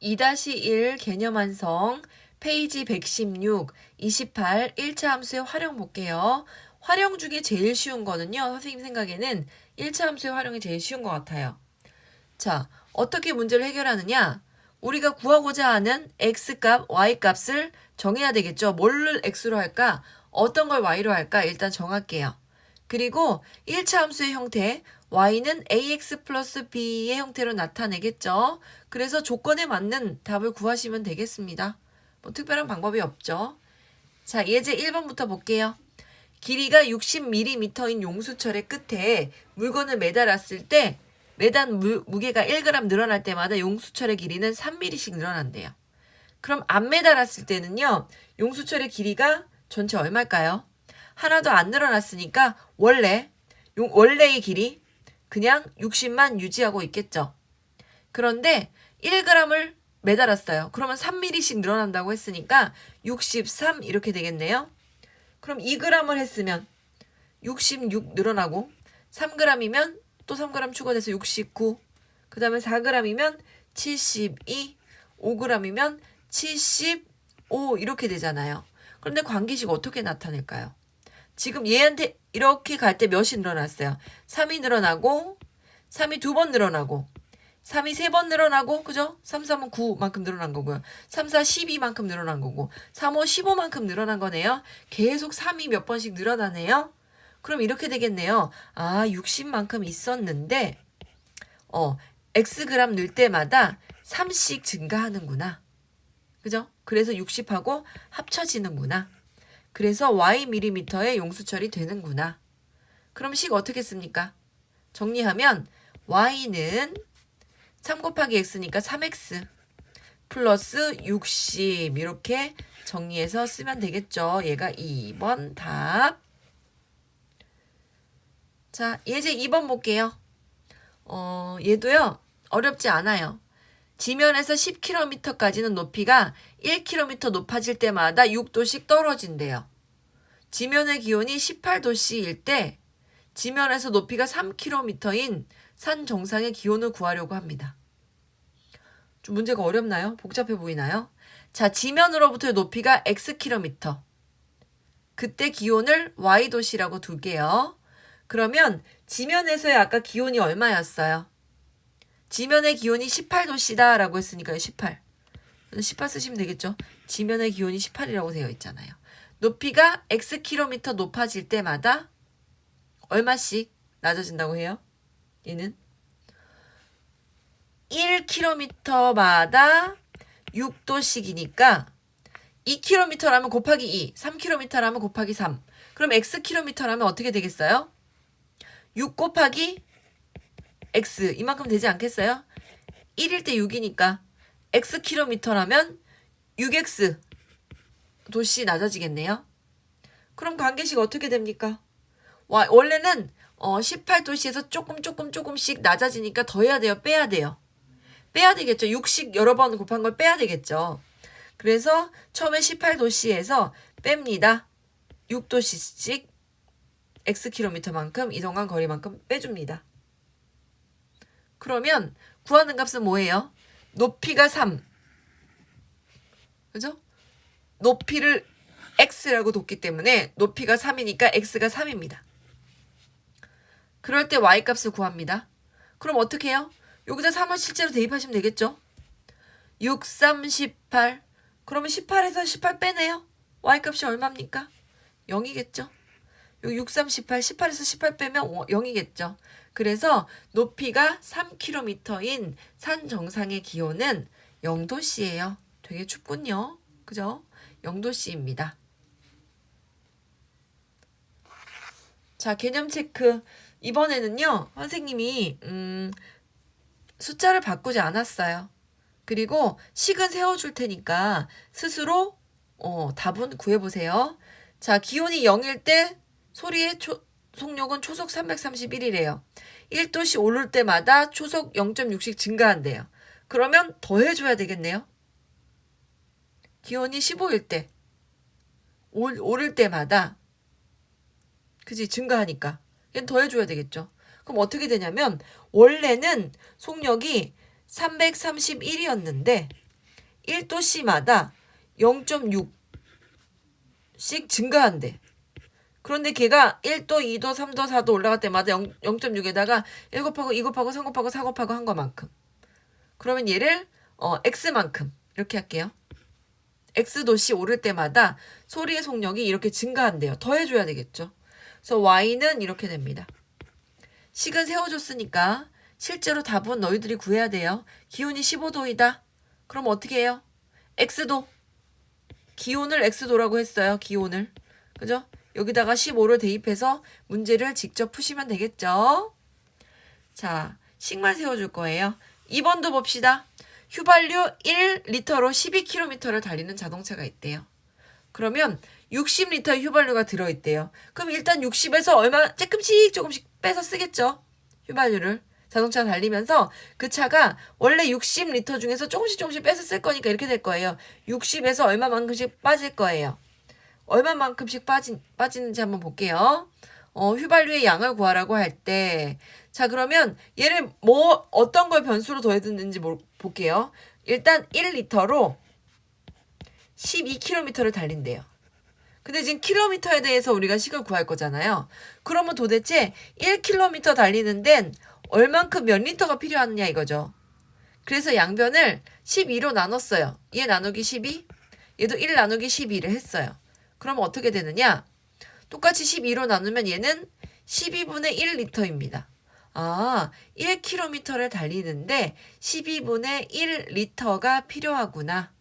2-1 개념 완성 페이지 116, 28 1차 함수의 활용 볼게요. 활용 중에 제일 쉬운 거는요. 선생님 생각에는 1차 함수의 활용이 제일 쉬운 것 같아요. 자, 어떻게 문제를 해결하느냐? 우리가 구하고자 하는 x값, y값을 정해야 되겠죠. 뭘 x로 할까? 어떤 걸 y로 할까? 일단 정할게요. 그리고 1차 함수의 형태, y는 ax 플러스 b의 형태로 나타내겠죠. 그래서 조건에 맞는 답을 구하시면 되겠습니다. 뭐 특별한 방법이 없죠. 자, 예제 1번부터 볼게요. 길이가 60mm인 용수철의 끝에 물건을 매달았을 때 매단 무게가 1g 늘어날 때마다 용수철의 길이는 3mm씩 늘어난대요. 그럼 안 매달았을 때는요. 용수철의 길이가 전체 얼마일까요? 하나도 안 늘어났으니까 원래의 길이 그냥 60만 유지하고 있겠죠. 그런데 1g을 매달았어요. 그러면 3mm씩 늘어난다고 했으니까 63 이렇게 되겠네요. 그럼 2g을 했으면 66 늘어나고 3g이면 또 3g 추가돼서 69. 그 다음에 4g이면 72, 5g이면 75 이렇게 되잖아요. 그런데 관계식 어떻게 나타낼까요? 지금 얘한테 이렇게 갈 때 몇이 늘어났어요? 3이 늘어나고 3이 2번 늘어나고 3이 3번 늘어나고 그죠? 3, 3은 9만큼 늘어난 거고요. 3, 4, 12만큼 늘어난 거고 3, 5, 15만큼 늘어난 거네요. 계속 3이 몇 번씩 늘어나네요. 그럼 이렇게 되겠네요. 아, 60만큼 있었는데 xg 늘 때마다 3씩 증가하는구나. 그죠? 그래서 60하고 합쳐지는구나. 그래서 y mm의 용수철이 되는구나. 그럼 식 어떻게 씁니까? 정리하면 y는 3 곱하기 x니까 3x 플러스 60 이렇게 정리해서 쓰면 되겠죠. 얘가 2번 답. 자, 예제 2번 볼게요. 얘도요. 어렵지 않아요. 지면에서 10km까지는 높이가 1km 높아질 때마다 6도씩 떨어진대요. 지면의 기온이 18도씨일 때 지면에서 높이가 3km인 산 정상의 기온을 구하려고 합니다. 좀 문제가 어렵나요? 복잡해 보이나요? 자, 지면으로부터의 높이가 xkm. 그때 기온을 y도시라고 둘게요. 그러면 지면에서의 아까 기온이 얼마였어요? 지면의 기온이 18도씨다 라고 했으니까요. 18. 18 쓰시면 되겠죠. 지면의 기온이 18이라고 되어 있잖아요. 높이가 xkm 높아질 때마다 얼마씩 낮아진다고 해요? 얘는 1km마다 6도씩이니까 2km라면 곱하기 2, 3km라면 곱하기 3. 그럼 xkm라면 어떻게 되겠어요? 6 곱하기 x 이만큼 되지 않겠어요? 1일 때 6이니까 xkm라면 6x 도씨 낮아지겠네요. 그럼 관계식 어떻게 됩니까? 원래는 18도씨에서 조금씩 낮아지니까 더해야 돼요? 빼야 돼요? 빼야 되겠죠. 6씩 여러 번 곱한 걸 빼야 되겠죠. 그래서 처음에 18도씨에서 뺍니다. 6도씨씩 xkm만큼 이동한 거리만큼 빼줍니다. 그러면 구하는 값은 뭐예요? 높이가 3. 그죠? 높이를 x라고 뒀기 때문에 높이가 3이니까 x가 3입니다. 그럴 때 y값을 구합니다. 그럼 어떻게 해요? 여기다 3을 실제로 대입하시면 되겠죠? 6, 3, 18. 그러면 18에서 18 빼네요. y값이 얼마입니까? 0이겠죠? 6, 3, 18. 18에서 18 빼면 0이겠죠? 그래서 높이가 3km인 산 정상의 기온은 0도씨예요. 되게 춥군요. 그죠? 0도씨입니다. 자, 개념 체크. 이번에는요. 선생님이 숫자를 바꾸지 않았어요. 그리고 식은 세워줄 테니까 스스로 답은 구해보세요. 자, 기온이 0일 때 소리의 속력은 초속 331이래요. 1도씩 오를 때마다 초속 0.6씩 증가한대요. 그러면 더해줘야 되겠네요. 기온이 15일 때 오를 때마다 그지 증가하니까 얘는 더해줘야 되겠죠. 그럼 어떻게 되냐면 원래는 속력이 331이었는데 1도씨마다 0.6씩 증가한대. 그런데 걔가 1도, 2도, 3도, 4도 올라갈 때마다 0.6에다가 1 곱하고 2 곱하고 3 곱하고 4 곱하고 한 것만큼. 그러면 얘를 x만큼 이렇게 할게요. x도씨 오를 때마다 소리의 속력이 이렇게 증가한대요. 더해줘야 되겠죠. 그래서 y는 이렇게 됩니다. 식은 세워줬으니까 실제로 답은 너희들이 구해야 돼요. 기온이 15도이다. 그럼 어떻게 해요? x도. 기온을 x도라고 했어요. 기온을. 그죠? 여기다가 15를 대입해서 문제를 직접 푸시면 되겠죠. 자, 식만 세워줄 거예요. 2번도 봅시다. 휘발유 1리터로 12km를 달리는 자동차가 있대요. 그러면 60리터 휘발유가 들어있대요. 그럼 일단 60에서 얼마 조금씩 빼서 쓰겠죠. 휘발유를. 자동차 달리면서 그 차가 원래 60리터 중에서 조금씩 빼서 쓸 거니까 이렇게 될 거예요. 60에서 얼마만큼씩 빠질 거예요. 얼마만큼씩 빠지는지 한번 볼게요. 휘발유의 양을 구하라고 할 때, 자, 그러면 얘를 어떤 걸 변수로 더해뒀는지 볼게요. 일단 1리터로 12km를 달린대요. 근데 지금 킬로미터에 대해서 우리가 식을 구할 거잖아요. 그러면 도대체 1km 달리는 데는 얼만큼 몇 리터가 필요하느냐 이거죠. 그래서 양변을 12로 나눴어요. 얘 나누기 12, 얘도 1 나누기 12를 했어요. 그러면 어떻게 되느냐? 똑같이 12로 나누면 얘는 12분의 1리터입니다. 아, 1km를 달리는데 12분의 1리터가 필요하구나.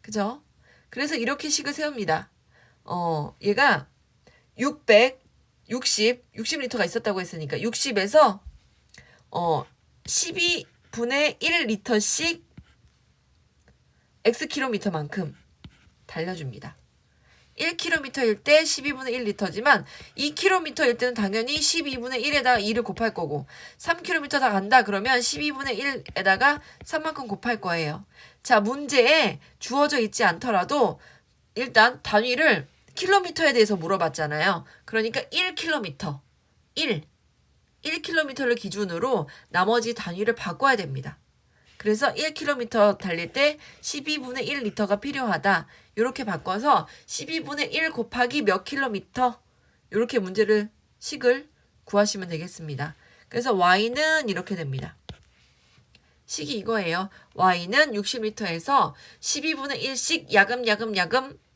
그죠? 그래서 이렇게 식을 세웁니다. 얘가 60리터가 있었다고 했으니까 60에서 12분의 1리터씩 xkm만큼 달려줍니다. 1km일 때 12분의 1리터지만 2km일 때는 당연히 12분의 1에다가 2를 곱할 거고 3km 다 간다 그러면 12분의 1에다가 3만큼 곱할 거예요. 자, 문제에 주어져 있지 않더라도 일단 단위를 킬로미터에 대해서 물어봤잖아요. 그러니까 1km, 1km를 기준으로 나머지 단위를 바꿔야 됩니다. 그래서 1km 달릴 때 12분의 1리터가 필요하다. 이렇게 바꿔서 12분의 1 곱하기 몇 킬로미터 이렇게 식을 구하시면 되겠습니다. 그래서 y는 이렇게 됩니다. 식이 이거예요. y는 60m에서 12분의 1씩 야금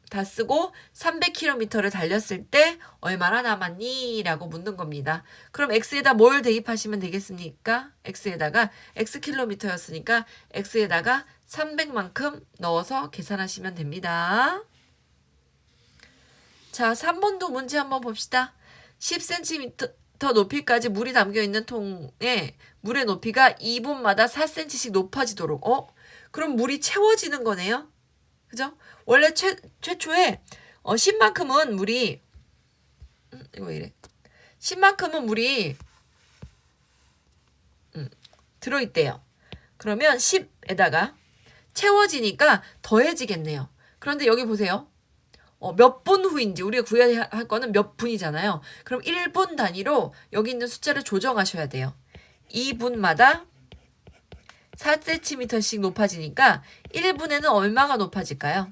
다 쓰고 300km를 달렸을 때 얼마나 남았니? 라고 묻는 겁니다. 그럼 x에다 뭘 대입하시면 되겠습니까? x에다가 x킬로미터였으니까 x에다가 300만큼 넣어서 계산하시면 됩니다. 자, 3번도 문제 한번 봅시다. 10cm 높이까지 물이 담겨있는 통에 물의 높이가 2분마다 4cm씩 높아지도록. 그럼 물이 채워지는 거네요. 그죠? 원래 최초에 10만큼은 물이 이거 이래. 10만큼은 물이 들어있대요. 그러면 10에다가 채워지니까 더해지겠네요. 그런데 여기 보세요. 몇 분 후인지 우리가 구해야 할 거는 몇 분이잖아요. 그럼 1분 단위로 여기 있는 숫자를 조정하셔야 돼요. 2분마다 4cm씩 높아지니까 1분에는 얼마가 높아질까요?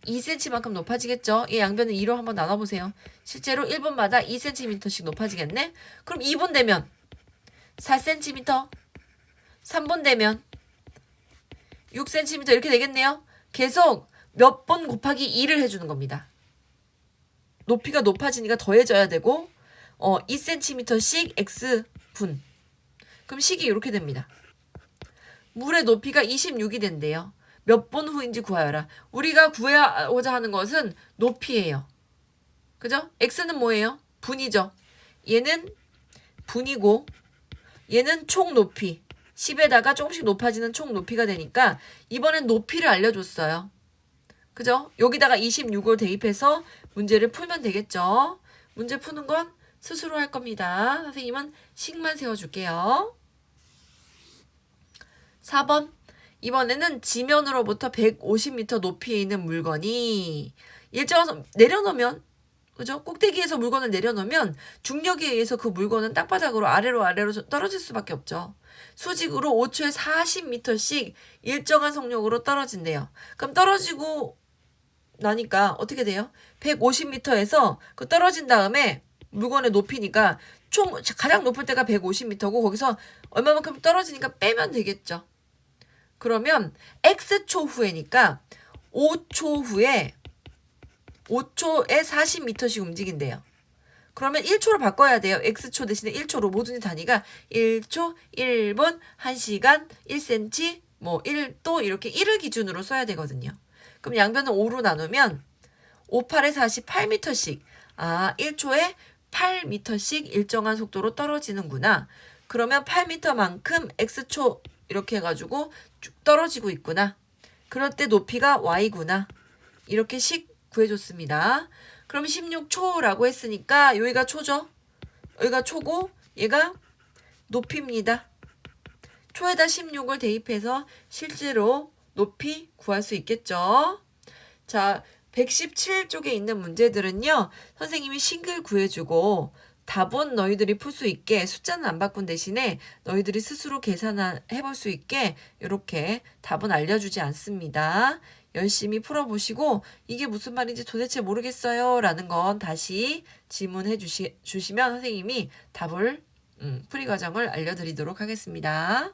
2cm만큼 높아지겠죠? 이 양변을 2로 한번 나눠보세요. 실제로 1분마다 2cm씩 높아지겠네? 그럼 2분 되면 4cm, 3분 되면 6cm 이렇게 되겠네요? 계속 몇 번 곱하기 2를 해주는 겁니다. 높이가 높아지니까 더해져야 되고 2cm씩 x분. 그럼 식이 이렇게 됩니다. 물의 높이가 26이 된대요. 몇 분 후인지 구하여라. 우리가 구하고자 하는 것은 높이예요. 그죠? x는 뭐예요? 분이죠. 얘는 분이고 얘는 총 높이. 10에다가 조금씩 높아지는 총 높이가 되니까 이번엔 높이를 알려줬어요. 그죠? 여기다가 26을 대입해서 문제를 풀면 되겠죠? 문제 푸는 건 스스로 할 겁니다. 선생님은 식만 세워줄게요. 4번. 이번에는 지면으로부터 150m 높이에 있는 물건이 일정한 내려놓으면 그죠? 꼭대기에서 물건을 내려놓으면 중력에 의해서 그 물건은 땅바닥으로 아래로 떨어질 수밖에 없죠. 수직으로 5초에 40m씩 일정한 속력으로 떨어진대요. 그럼 떨어지고 나니까 어떻게 돼요? 150m에서 그 떨어진 다음에 물건의 높이니까 총 가장 높을 때가 150m고 거기서 얼마만큼 떨어지니까 빼면 되겠죠. 그러면 X초 후에니까 5초 후에 5초에 40m씩 움직인대요. 그러면 1초로 바꿔야 돼요. X초 대신에 1초로 모든 단위가 1초, 1분, 1시간, 1cm, 뭐 1도 이렇게 1을 기준으로 써야 되거든요. 그럼 양변을 5로 나누면 5, 8에 48m씩 1초에 8m씩 일정한 속도로 떨어지는구나. 그러면 8m만큼 X초 이렇게 해가지고 쭉 떨어지고 있구나. 그럴 때 높이가 Y구나. 이렇게 식 구해줬습니다. 그럼 16초라고 했으니까 여기가 초죠. 여기가 초고 얘가 높이입니다. 초에다 16을 대입해서 실제로 높이 구할 수 있겠죠. 자, 117쪽에 있는 문제들은요. 선생님이 식을 구해주고 답은 너희들이 풀 수 있게 숫자는 안 바꾼 대신에 너희들이 스스로 계산해볼 수 있게 이렇게 답은 알려주지 않습니다. 열심히 풀어보시고 이게 무슨 말인지 도대체 모르겠어요 라는 건 다시 질문해 주시면 선생님이 답을 풀이 과정을 알려드리도록 하겠습니다.